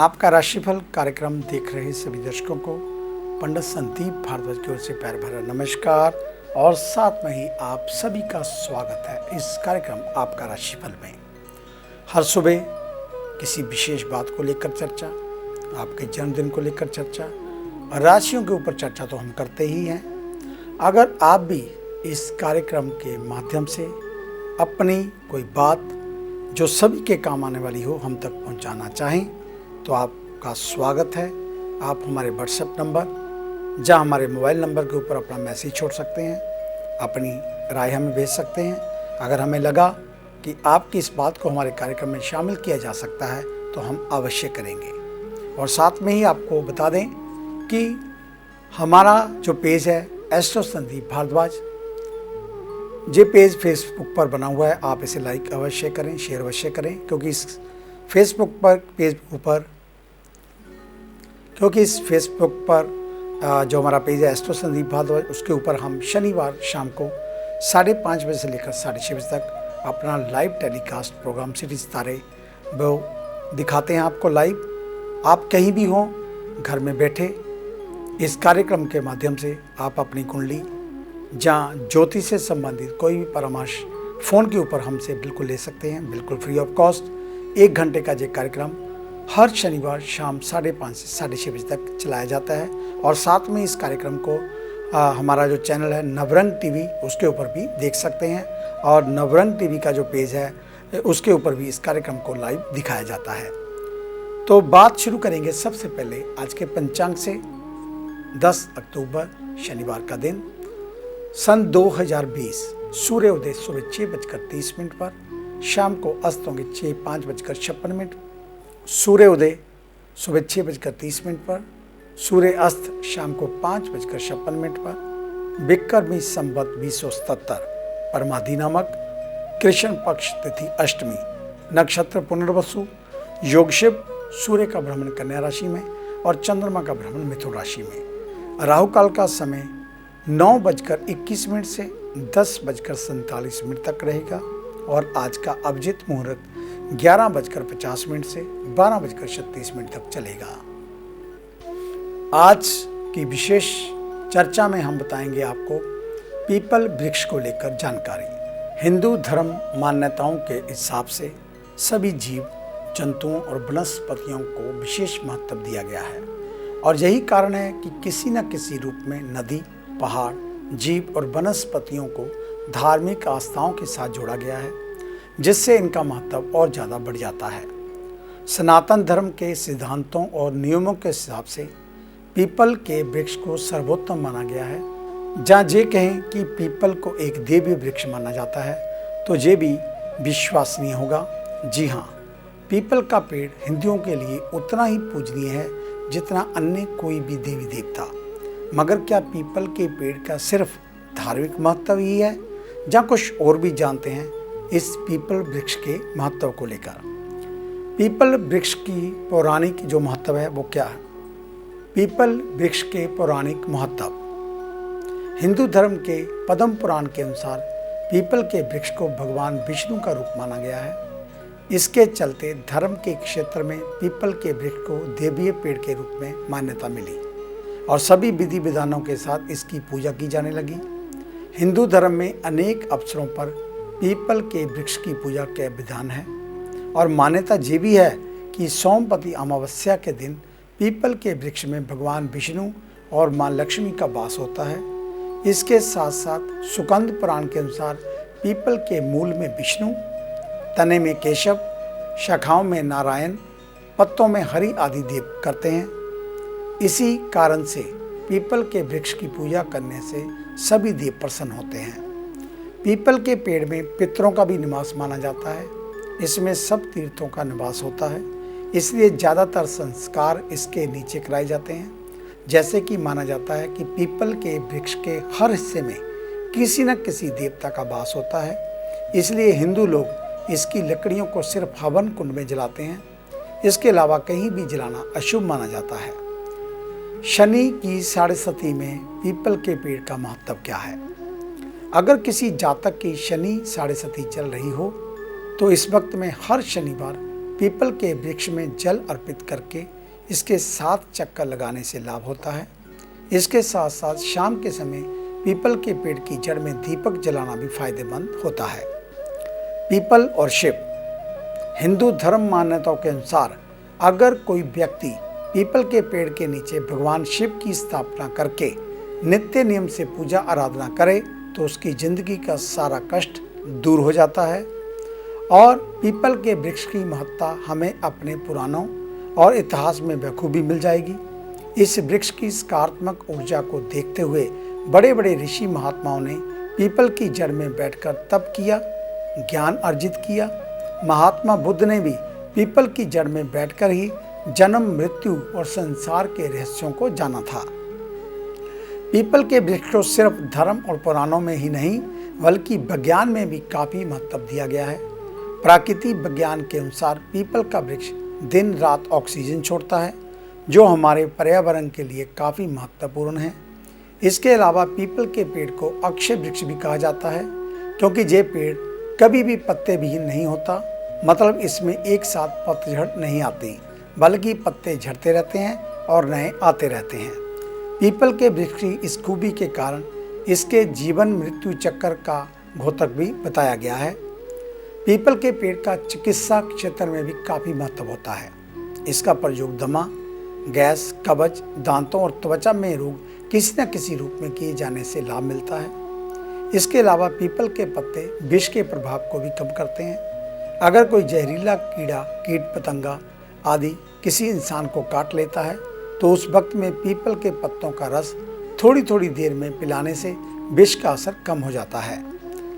आपका राशिफल कार्यक्रम देख रहे सभी दर्शकों को पंडित संदीप भारद्वाज की ओर से प्यार भरा नमस्कार और साथ में ही आप सभी का स्वागत है इस कार्यक्रम आपका राशिफल में। हर सुबह किसी विशेष बात को लेकर चर्चा, आपके जन्मदिन को लेकर चर्चा और राशियों के ऊपर चर्चा तो हम करते ही हैं। अगर आप भी इस कार्यक्रम के माध्यम से अपनी कोई बात जो सभी के काम आने वाली हो हम तक पहुंचाना चाहें तो आपका स्वागत है। आप हमारे व्हाट्सएप नंबर या हमारे मोबाइल नंबर के ऊपर अपना मैसेज छोड़ सकते हैं, अपनी राय हमें भेज सकते हैं। अगर हमें लगा कि आपकी इस बात को हमारे कार्यक्रम में शामिल किया जा सकता है तो हम अवश्य करेंगे। और साथ में ही आपको बता दें कि हमारा जो पेज है एस्ट्रो संदीप भारद्वाज, ये पेज फेसबुक पर बना हुआ है। आप इसे लाइक अवश्य करें, शेयर अवश्य करें, क्योंकि इस फेसबुक पर जो हमारा पेज है एस्ट्रो संदीप भारद्वाज, उसके ऊपर हम शनिवार शाम को 5:30 बजे से लेकर 6:30 बजे तक अपना लाइव टेलीकास्ट प्रोग्राम सीरीज तारे वो दिखाते हैं आपको लाइव। आप कहीं भी हों, घर में बैठे इस कार्यक्रम के माध्यम से आप अपनी कुंडली जहाँ ज्योतिष से संबंधित कोई भी परामर्श फ़ोन के ऊपर हमसे बिल्कुल ले सकते हैं, बिल्कुल फ्री ऑफ कॉस्ट। 1 घंटे का ये कार्यक्रम हर शनिवार शाम 5:30 से 6:30 बजे तक चलाया जाता है। और साथ में इस कार्यक्रम को हमारा जो चैनल है नवरंग टीवी, उसके ऊपर भी देख सकते हैं। और नवरंग टीवी का जो पेज है उसके ऊपर भी इस कार्यक्रम को लाइव दिखाया जाता है। तो बात शुरू करेंगे सबसे पहले आज के पंचांग से। 10 अक्टूबर शनिवार का दिन, सन 2020, सूर्य उदय सुबह 6:30 पर, शाम को अस्त होंगे 5:56 सूर्य उदय सुबह 6:30 पर, सूर्य अस्त शाम को 5:56 पर, विक्रमी संवत 2077 परमादि नामक, कृष्ण पक्ष तिथि अष्टमी, नक्षत्र पुनर्वसु, योग शिव, सूर्य का भ्रमण कन्या राशि में और चंद्रमा का भ्रमण मिथुन राशि में। राहु काल का समय 9:21 से 10:47 तक रहेगा और आज का अभिजित मुहूर्त 11:50 से 12:36 तक चलेगा। आज की विशेष चर्चा में हम बताएंगे आपको पीपल वृक्ष को लेकर जानकारी। हिंदू धर्म मान्यताओं के हिसाब से सभी जीव जंतुओं और वनस्पतियों को विशेष महत्व दिया गया है और यही कारण है कि किसी न किसी रूप में नदी, पहाड़, जीव और वनस्पतियों को धार्मिक आस्थाओं के साथ जोड़ा गया है, जिससे इनका महत्व और ज़्यादा बढ़ जाता है। सनातन धर्म के सिद्धांतों और नियमों के हिसाब से पीपल के वृक्ष को सर्वोत्तम माना गया है। जहाँ ये कहें कि पीपल को एक देवी वृक्ष माना जाता है तो ये भी विश्वसनीय होगा। जी हाँ, पीपल का पेड़ हिंदुओं के लिए उतना ही पूजनीय है जितना अन्य कोई भी देवी देवता। मगर क्या पीपल के पेड़ का सिर्फ धार्मिक महत्व ही है या कुछ और भी जानते हैं इस पीपल वृक्ष के महत्व को लेकर। पीपल वृक्ष की पौराणिक जो महत्व है वो क्या है? पीपल वृक्ष के पौराणिक महत्व। हिंदू धर्म के पद्म पुराण के अनुसार पीपल के वृक्ष को भगवान विष्णु का रूप माना गया है। इसके चलते धर्म के क्षेत्र में पीपल के वृक्ष को देवीय पेड़ के रूप में मान्यता मिली और सभी विधि विधानों के साथ इसकी पूजा की जाने लगी। हिंदू धर्म में अनेक अवसरों पर पीपल के वृक्ष की पूजा के विधान है और मान्यता ये भी है कि सोमवती अमावस्या के दिन पीपल के वृक्ष में भगवान विष्णु और माँ लक्ष्मी का वास होता है। इसके साथ साथ सुकंद पुराण के अनुसार पीपल के मूल में विष्णु, तने में केशव, शाखाओं में नारायण, पत्तों में हरि आदि देव करते हैं। इसी कारण से पीपल के वृक्ष की पूजा करने से सभी देव प्रसन्न होते हैं। पीपल के पेड़ में पितरों का भी निवास माना जाता है। इसमें सब तीर्थों का निवास होता है, इसलिए ज़्यादातर संस्कार इसके नीचे कराए जाते हैं। जैसे कि माना जाता है कि पीपल के वृक्ष के हर हिस्से में किसी न किसी देवता का वास होता है, इसलिए हिंदू लोग इसकी लकड़ियों को सिर्फ हवन कुंड में जलाते हैं। इसके अलावा कहीं भी जलाना अशुभ माना जाता है। शनि की 7.5 में पीपल के पेड़ का महत्व क्या है? अगर किसी जातक की शनि 7.5 चल रही हो तो इस वक्त में हर शनिवार पीपल के वृक्ष में जल अर्पित करके इसके 7 चक्कर लगाने से लाभ होता है। इसके साथ साथ शाम के समय पीपल के पेड़ की जड़ में दीपक जलाना भी फायदेमंद होता है। पीपल और शिव। हिंदू धर्म मान्यताओं के अनुसार अगर कोई व्यक्ति पीपल के पेड़ के नीचे भगवान शिव की स्थापना करके नित्य नियम से पूजा आराधना करे तो उसकी जिंदगी का सारा कष्ट दूर हो जाता है। और पीपल के वृक्ष की महत्ता हमें अपने पुराणों और इतिहास में बखूबी मिल जाएगी। इस वृक्ष की सकारात्मक ऊर्जा को देखते हुए बड़े बड़े ऋषि महात्माओं ने पीपल की जड़ में बैठकर तप किया, ज्ञान अर्जित किया। महात्मा बुद्ध ने भी पीपल की जड़ में बैठकर ही जन्म, मृत्यु और संसार के रहस्यों को जाना था। पीपल के वृक्ष को सिर्फ धर्म और पुराणों में ही नहीं बल्कि विज्ञान में भी काफी महत्व दिया गया है। प्राकृतिक विज्ञान के अनुसार पीपल का वृक्ष दिन रात ऑक्सीजन छोड़ता है, जो हमारे पर्यावरण के लिए काफी महत्वपूर्ण है। इसके अलावा पीपल के पेड़ को अक्षय वृक्ष भी कहा जाता है, क्योंकि ये पेड़ कभी भी पत्ते विहीन नहीं होता। मतलब इसमें एक साथ पतझड़ नहीं आती, बल्कि पत्ते झड़ते रहते हैं और नए आते रहते हैं। पीपल के वृक्ष की इस खूबी के कारण इसके जीवन मृत्यु चक्र का घोतक भी बताया गया है। पीपल के पेड़ का चिकित्सा क्षेत्र में भी काफी महत्व होता है। इसका प्रयोग दमा, गैस, कब्ज, दांतों और त्वचा में रोग किसी न किसी रूप में किए जाने से लाभ मिलता है। इसके अलावा पीपल के पत्ते विष के प्रभाव को भी कम करते हैं। अगर कोई जहरीला कीड़ा, कीट पतंगा आदि किसी इंसान को काट लेता है तो उस वक्त में पीपल के पत्तों का रस थोड़ी थोड़ी देर में पिलाने से विष का असर कम हो जाता है।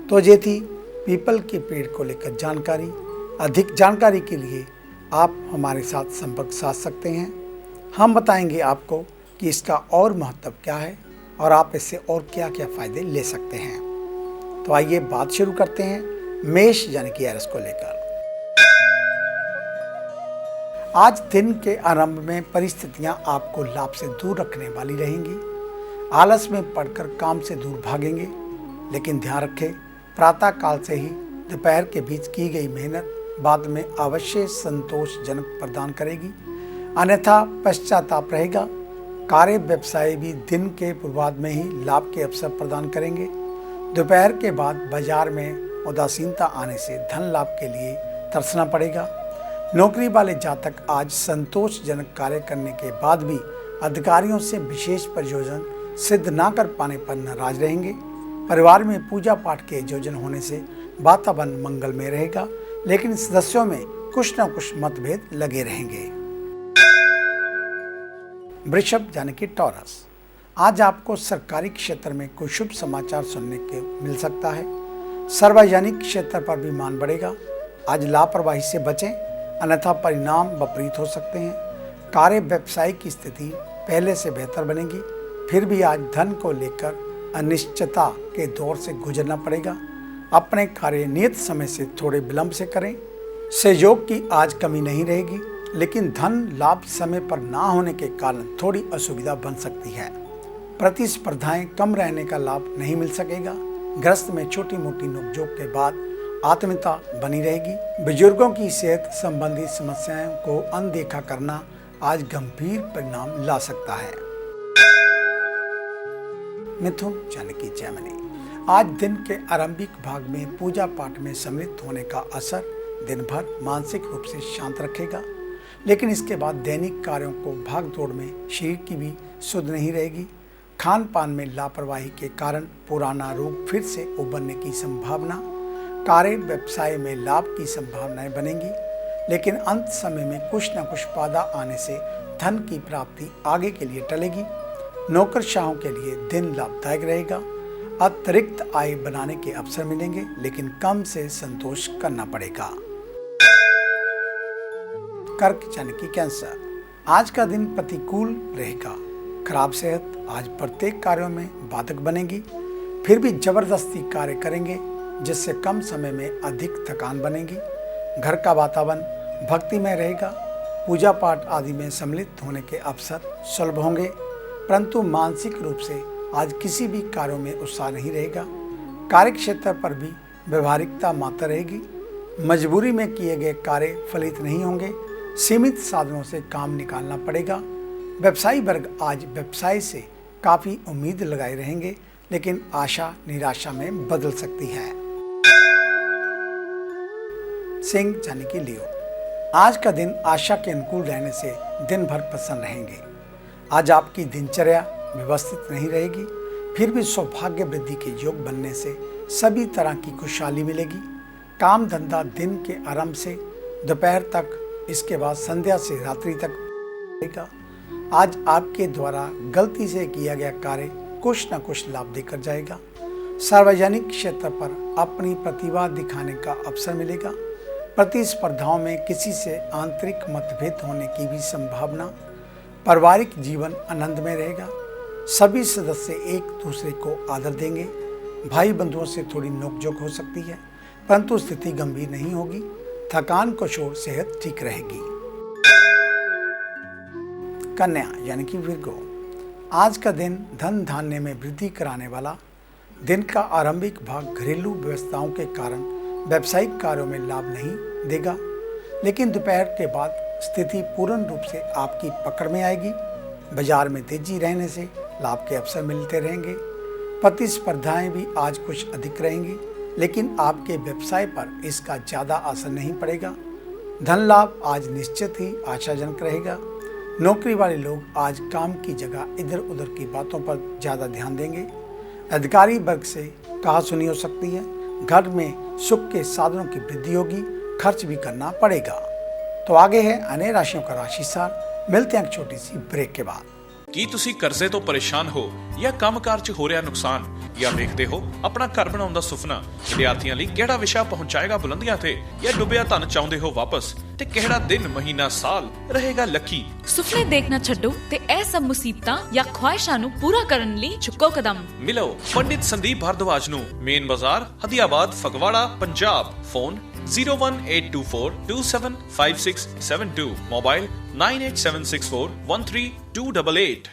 तो ये थी पीपल के पेड़ को लेकर जानकारी। अधिक जानकारी के लिए आप हमारे साथ संपर्क साध सकते हैं। हम बताएंगे आपको कि इसका और महत्व क्या है और आप इससे और क्या क्या फायदे ले सकते हैं। तो आइए बात शुरू करते हैं मेष यानी कि एरिस को लेकर। आज दिन के आरंभ में परिस्थितियां आपको लाभ से दूर रखने वाली रहेंगी। आलस में पड़कर काम से दूर भागेंगे, लेकिन ध्यान रखें प्रातः काल से ही दोपहर के बीच की गई मेहनत बाद में अवश्य संतोषजनक प्रदान करेगी, अन्यथा पश्चाताप रहेगा। कार्य व्यवसाय भी दिन के पूर्वार्ध में ही लाभ के अवसर प्रदान करेंगे। दोपहर के बाद बाजार में उदासीनता आने से धन लाभ के लिए तरसना पड़ेगा। नौकरी वाले जातक आज संतोषजनक कार्य करने के बाद भी अधिकारियों से विशेष प्रयोजन सिद्ध ना कर पाने पर नाराज रहेंगे। परिवार में पूजा पाठ के आयोजन होने से वातावरण मंगलमय रहेगा, लेकिन सदस्यों में कुछ न कुछ मतभेद लगे रहेंगे। वृषभ यानी कि टॉरस। आज आपको सरकारी क्षेत्र में कोई शुभ समाचार सुनने को मिल सकता है। सार्वजनिक क्षेत्र पर भी मान बढ़ेगा। आज लापरवाही से बचें, अन्यथा परिणाम विपरीत हो सकते हैं। कार्य व्यवसाय की स्थिति पहले से बेहतर बनेगी। फिर भी आज धन को लेकर अनिश्चितता के दौर से गुजरना पड़ेगा। अपने कार्य नियत समय से थोड़े विलंब से करें। सहयोग की आज कमी नहीं रहेगी, लेकिन धन लाभ समय पर ना होने के कारण थोड़ी असुविधा बन सकती है। प्रतिस्पर्धाएं कम रहने का लाभ नहीं मिल सकेगा। गृहस्थ में छोटी मोटी नोकझोंक के बाद आत्मीयता बनी रहेगी। बुजुर्गों की सेहत संबंधी समस्याओं को अनदेखा करना आज गंभीर परिणाम ला सकता है। मिथुन यानी कि जेमिनी। आज दिन के आरंभिक भाग में पूजा पाठ में सम्मिलित होने का असर दिन भर मानसिक रूप से शांत रखेगा, लेकिन इसके बाद दैनिक कार्यों को भाग दौड़ में शरीर की भी सुध नहीं रहेगी। खान पान में लापरवाही के कारण पुराना रोग फिर से उभरने की संभावना। कार्य व्यवसाय में लाभ की संभावनाएं बनेंगी, लेकिन अंत समय में कुछ न कुछ बाधा आने से धन की प्राप्ति आगे के लिए टलेगी। नौकरशाहों के लिए दिन लाभदायक रहेगा। अतिरिक्त आय बनाने के अवसर मिलेंगे, लेकिन कम से संतोष करना पड़ेगा। कर्क यानी कि कैंसर। आज का दिन प्रतिकूल रहेगा। खराब सेहत आज प्रत्येक कार्यों में बाधक बनेगी। फिर भी जबरदस्ती कार्य करेंगे, जिससे कम समय में अधिक थकान बनेगी। घर का वातावरण भक्तिमय रहेगा। पूजा पाठ आदि में सम्मिलित होने के अवसर सुलभ होंगे, परंतु मानसिक रूप से आज किसी भी कार्यों में उत्साह नहीं रहेगा। कार्य क्षेत्र पर भी व्यवहारिकता मात्र रहेगी। मजबूरी में किए गए कार्य फलित नहीं होंगे। सीमित साधनों से काम निकालना पड़ेगा। व्यवसायी वर्ग आज व्यवसाय से काफ़ी उम्मीद लगाए रहेंगे, लेकिन आशा निराशा में बदल सकती है। सिंह यानी कि लियो, आज का दिन आशा के अनुकूल रहने से दिन भर प्रसन्न रहेंगे। आज आपकी दिनचर्या व्यवस्थित नहीं रहेगी, फिर भी सौभाग्य वृद्धि के योग बनने से सभी तरह की खुशहाली मिलेगी। काम धंधा दिन के आरंभ से दोपहर तक, इसके बाद संध्या से रात्रि तक रहेगा। आज आपके द्वारा गलती से किया गया कार्य कुछ न कुछ लाभ देकर जाएगा। सार्वजनिक क्षेत्र पर अपनी प्रतिभा दिखाने का अवसर मिलेगा। प्रतिस्पर्धाओं में किसी से आंतरिक मतभेद होने की भी संभावना। पारिवारिक जीवन आनंद में रहेगा। सभी सदस्य एक दूसरे को आदर देंगे। भाई बंधुओं से थोड़ी नोकझोंक हो सकती है, परंतु स्थिति गंभीर नहीं होगी। थकान को छोड़ सेहत ठीक रहेगी। कन्या यानी कि विर्गो, आज का दिन धन धान्य में वृद्धि कराने वाला। दिन का आरंभिक भाग घरेलू व्यवस्थाओं के कारण व्यावसायिक कार्यों में लाभ नहीं देगा, लेकिन दोपहर के बाद स्थिति पूर्ण रूप से आपकी पकड़ में आएगी। बाजार में तेजी रहने से लाभ के अवसर मिलते रहेंगे। प्रतिस्पर्धाएं भी आज कुछ अधिक रहेंगी, लेकिन आपके व्यवसाय पर इसका ज़्यादा असर नहीं पड़ेगा। धन लाभ आज निश्चित ही आशाजनक रहेगा। नौकरी वाले लोग आज काम की जगह इधर उधर की बातों पर ज़्यादा ध्यान देंगे। अधिकारी वर्ग से कहासुनी हो सकती है। घर में सुख के साधनों की वृद्धि होगी। खर्च भी करना पड़ेगा। तो आगे है अन्य राशियों का राशि सार। मिलते हैं एक छोटी सी ब्रेक के बाद। ਕੀ ਤੁਸੀਂ ਕਰਜ਼ੇ ਤੋਂ ਪਰੇਸ਼ਾਨ ਹੋ ਜਾਂ ਕੰਮਕਾਰ 'ਚ ਹੋ ਰਿਹਾ ਨੁਕਸਾਨ ਜਾਂ ਵੇਖਦੇ ਹੋ ਆਪਣਾ ਘਰ ਬਣਾਉਣ ਦਾ ਸੁਪਨਾ? ਵਿਦਿਆਰਥੀਆਂ ਲਈ ਕਿਹੜਾ ਵਿਸ਼ਾ ਪਹੁੰਚਾਏਗਾ ਬੁਲੰਦੀਆਂ ਤੇ ਜਾਂ ਡੁੱਬਿਆ ਧਨ ਚਾਹੁੰਦੇ ਹੋ ਵਾਪਸ? ਤੇ ਕਿਹੜਾ ਦਿਨ ਮਹੀਨਾ ਸਾਲ ਰਹੇਗਾ ਲੱਕੀ? ਸੁਪਨੇ ਦੇਖਣਾ ਛੱਡੋ ਤੇ ਇਹ ਸਭ ਮੁਸੀਬਤਾਂ ਜਾਂ ਖੁਆਇਸ਼ਾਂ ਨੂੰ ਪੂਰਾ ਕਰਨ ਲਈ ਚੁੱਕੋ ਕਦਮ। ਮਿਲੋ ਪੰਡਿਤ ਸੰਦੀਪ ਭਾਰਦਵਾਜ ਨੂੰ, ਮੇਨ ਬਾਜ਼ਾਰ, ਹਦੀਆਬਾਦ, ਫਗਵਾੜਾ, ਪੰਜਾਬ। Phone 01824275672, mobile 9876413288।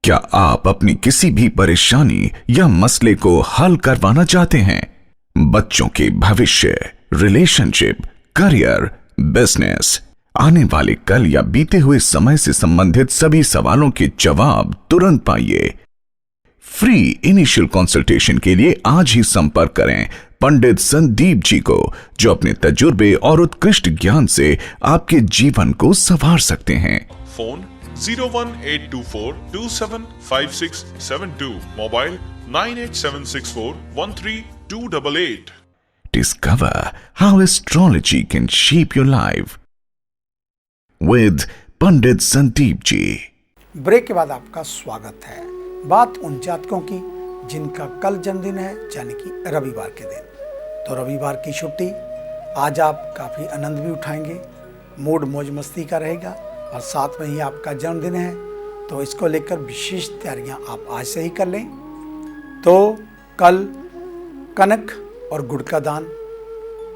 क्या आप अपनी किसी भी परेशानी या मसले को हल करवाना चाहते हैं? बच्चों के भविष्य, रिलेशनशिप, करियर, बिजनेस, आने वाले कल या बीते हुए समय से संबंधित सभी सवालों के जवाब तुरंत पाइए। फ्री इनिशियल कंसल्टेशन के लिए आज ही संपर्क करें पंडित संदीप जी को, जो अपने तजुर्बे और उत्कृष्ट ज्ञान से आपके जीवन को संवार सकते हैं। Phone 01824275672, mobile 9876413288। Discover how astrology can shape your life with Pandit Sandeep ji. Break के बाद आपका स्वागत है। बात उन जातकों की जिनका कल जन्मदिन है, यानी कि रविवार के दिन। तो रविवार की छुट्टी, आज आप काफ़ी आनंद भी उठाएंगे। मूड मौज मस्ती का रहेगा और साथ में ही आपका जन्मदिन है, तो इसको लेकर विशेष तैयारियां आप आज से ही कर लें। तो कल कनक और गुड़ का दान,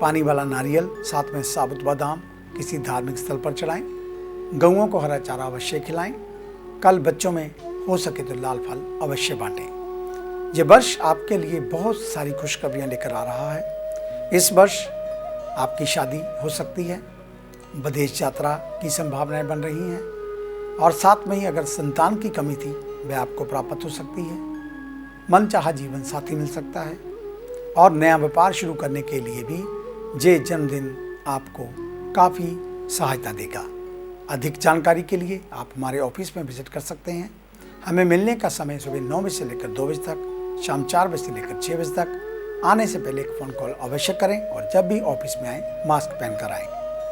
पानी वाला नारियल, साथ में साबुत बादाम किसी धार्मिक स्थल पर चढ़ाएं। गऊओं को हरा चारा अवश्य खिलाएं। कल बच्चों में हो सके तो लाल फल अवश्य बांटें। ये वर्ष आपके लिए बहुत सारी खुशखबरियां लेकर आ रहा है। इस वर्ष आपकी शादी हो सकती है, विदेश यात्रा की संभावनाएं बन रही हैं, और साथ में ही अगर संतान की कमी थी वह आपको प्राप्त हो सकती है। मनचाहा जीवन साथी मिल सकता है, और नया व्यापार शुरू करने के लिए भी ये जन्मदिन आपको काफ़ी सहायता देगा। अधिक जानकारी के लिए आप हमारे ऑफिस में विजिट कर सकते हैं। हमें मिलने का समय सुबह 9 बजे से लेकर 2 बजे तक, शाम 4 बजे से लेकर 6 बजे तक। आने से पहले एक फ़ोन कॉल अवश्य करें, और जब भी ऑफिस में आए मास्क पहनकर आएँ।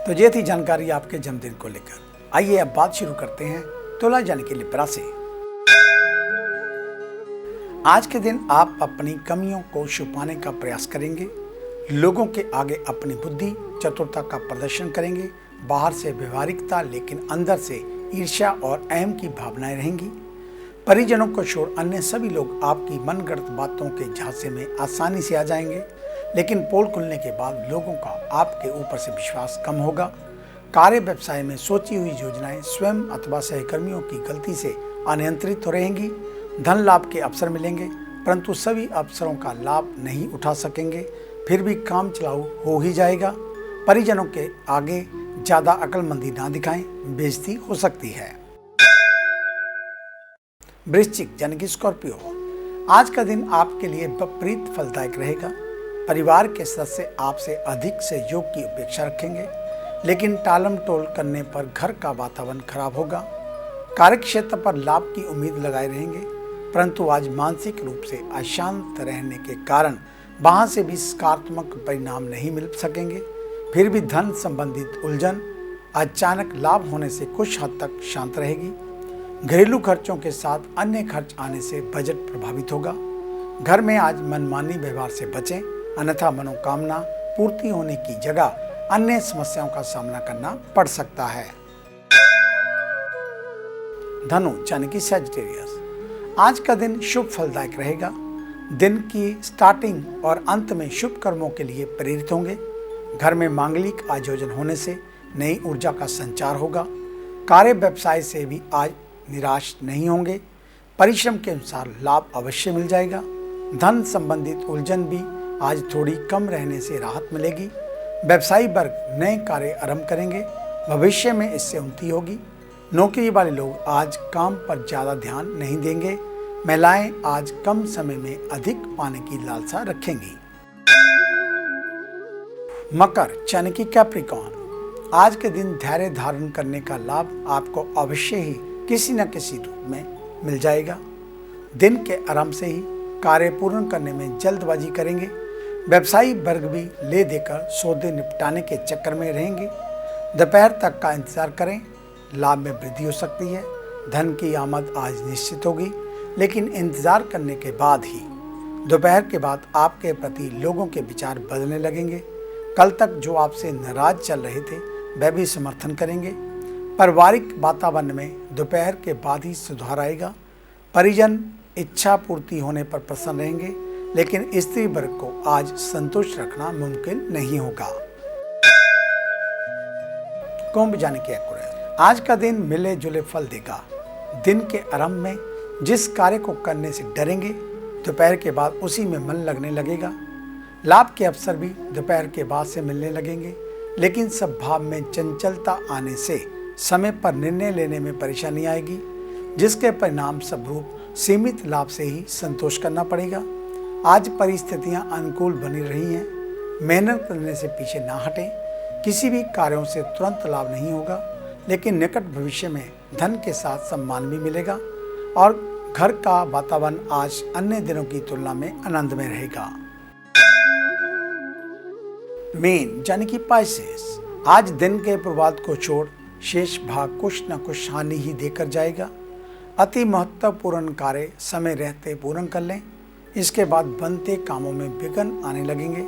तो ये थी जानकारी आपके जन्मदिन को लेकर। आइए अब बात शुरू करते हैं तुला यानी कि लिब्रा से। आज के दिन आप अपनी कमियों को छुपाने का प्रयास करेंगे। लोगों के आगे अपनी बुद्धि चतुरता का प्रदर्शन करेंगे। बाहर से व्यवहारिकता, लेकिन अंदर से ईर्ष्या और अहम की भावनाएं रहेंगी। परिजनों को छोड़ अन्य सभी लोग आपकी मनगढ़ंत बातों के झांसे में आसानी से आ जाएंगे, लेकिन पोल खुलने के बाद लोगों का आपके ऊपर से विश्वास कम होगा। कार्य व्यवसाय में सोची हुई योजनाएं स्वयं अथवा सहकर्मियों की गलती से अनियंत्रित हो रहेंगी। धन लाभ के अवसर मिलेंगे, परंतु सभी अवसरों का लाभ नहीं उठा सकेंगे। फिर भी काम चलाऊ हो ही जाएगा। परिजनों के आगे ज्यादा अक्लमंदी ना दिखाएं, बेइज्जती हो सकती है। वृश्चिक यानी कि स्कॉर्पियो, आज का दिन आपके लिए विपरीत फलदायक रहेगा। परिवार के सदस्य आपसे अधिक सहयोग की अपेक्षा रखेंगे, लेकिन टालम टोल करने पर घर का वातावरण खराब होगा। कार्यक्षेत्र पर लाभ की उम्मीद लगाए रहेंगे, परंतु आज मानसिक रूप से अशांत रहने के कारण वहां से भी सकारात्मक परिणाम नहीं मिल सकेंगे। फिर भी धन संबंधित उलझन अचानक लाभ होने से कुछ हद तक शांत रहेगी। घरेलू खर्चों के साथ अन्य खर्च आने से बजट प्रभावित होगा। घर में आज मनमानी व्यवहार से बचें, अन्यथा मनोकामना पूर्ति होने की जगह अन्य समस्याओं का सामना करना पड़ सकता है। धनु यानी कि सैजिटेरियस, आज का दिन शुभ फलदायक रहेगा। दिन की स्टार्टिंग और अंत में शुभ कर्मों के लिए प्रेरित होंगे। घर में मांगलिक आयोजन होने से नई ऊर्जा का संचार होगा। कार्य व्यवसाय से भी आज निराश नहीं होंगे। परिश्रम के अनुसार लाभ अवश्य मिल जाएगा। धन संबंधित उलझन भी आज थोड़ी कम रहने से राहत मिलेगी। व्यवसायी वर्ग नए कार्य आरंभ करेंगे, भविष्य में इससे उन्नति होगी। नौकरी वाले लोग आज काम पर ज्यादा ध्यान नहीं देंगे। महिलाएं आज कम समय में अधिक पाने की लालसा रखेंगी। मकर यानी कि कैप्रिकॉर्न, आज के दिन धैर्य धारण करने का लाभ आपको अवश्य ही किसी न किसी रूप में मिल जाएगा। दिन के आरंभ से ही कार्य पूर्ण करने में जल्दबाजी करेंगे। व्यवसायी वर्ग भी ले देकर सौदे निपटाने के चक्कर में रहेंगे। दोपहर तक का इंतजार करें, लाभ में वृद्धि हो सकती है। धन की आमद आज निश्चित होगी, लेकिन इंतजार करने के बाद ही दोपहर के बाद आपके प्रति लोगों के विचार बदलने लगेंगे। कल तक जो आपसे नाराज चल रहे थे वह भी समर्थन करेंगे। पारिवारिक वातावरण में दोपहर के बाद ही सुधार आएगा। परिजन इच्छा पूर्ति होने पर प्रसन्न रहेंगे, लेकिन स्त्री वर्ग को आज संतुष्ट रखना मुमकिन नहीं होगा। कुंभ यानी कि एक्वेरियस, आज का दिन मिले जुले फल देगा। दिन के आरंभ में जिस कार्य को करने से डरेंगे, दोपहर के बाद उसी में मन लगने लगेगा। लाभ के अवसर भी दोपहर के बाद से मिलने लगेंगे, लेकिन स्वभाव में चंचलता आने से समय पर निर्णय लेने में परेशानी आएगी, जिसके परिणाम स्वरूप सीमित लाभ से ही संतोष करना पड़ेगा। आज परिस्थितियां अनुकूल बनी रही हैं। मेहनत करने से पीछे ना हटें। किसी भी कार्यों से तुरंत लाभ नहीं होगा, लेकिन निकट भविष्य में धन के साथ सम्मान भी मिलेगा और घर का वातावरण आज अन्य दिनों की तुलना में आनंदमय रहेगा। मीन यानी कि पाइसेस, आज दिन के प्रभात को छोड़ शेष भाग कुछ न कुछ हानि ही देकर जाएगा। अति महत्वपूर्ण कार्य समय रहते पूर्ण कर लें, इसके बाद बनते कामों में विघ्न आने लगेंगे।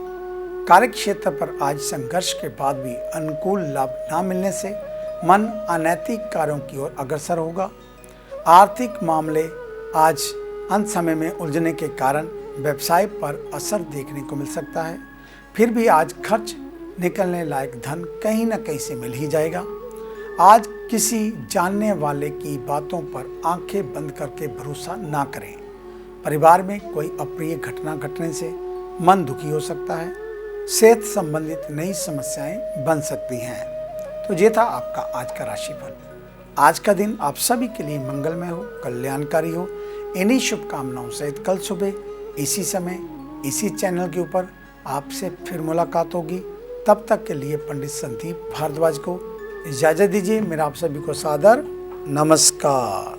कार्यक्षेत्र पर आज संघर्ष के बाद भी अनुकूल लाभ न मिलने से मन अनैतिक कार्यों की ओर अग्रसर होगा। आर्थिक मामले आज अंत समय में उलझने के कारण व्यवसाय पर असर देखने को मिल सकता है। फिर भी आज खर्च निकलने लायक धन कहीं न कहीं से मिल ही जाएगा। आज किसी जानने वाले की बातों पर आंखें बंद करके भरोसा ना करें। परिवार में कोई अप्रिय घटना घटने से मन दुखी हो सकता है। सेहत संबंधित नई समस्याएं बन सकती हैं। तो ये था आपका आज का राशिफल। आज का दिन आप सभी के लिए मंगलमय हो, कल्याणकारी हो। इन्हीं शुभकामनाओं सहित कल सुबह इसी समय इसी चैनल के ऊपर आपसे फिर मुलाकात होगी। तब तक के लिए पंडित संदीप भारद्वाज को इजाज़त दीजिए। मेरा आप सभी को सादर नमस्कार।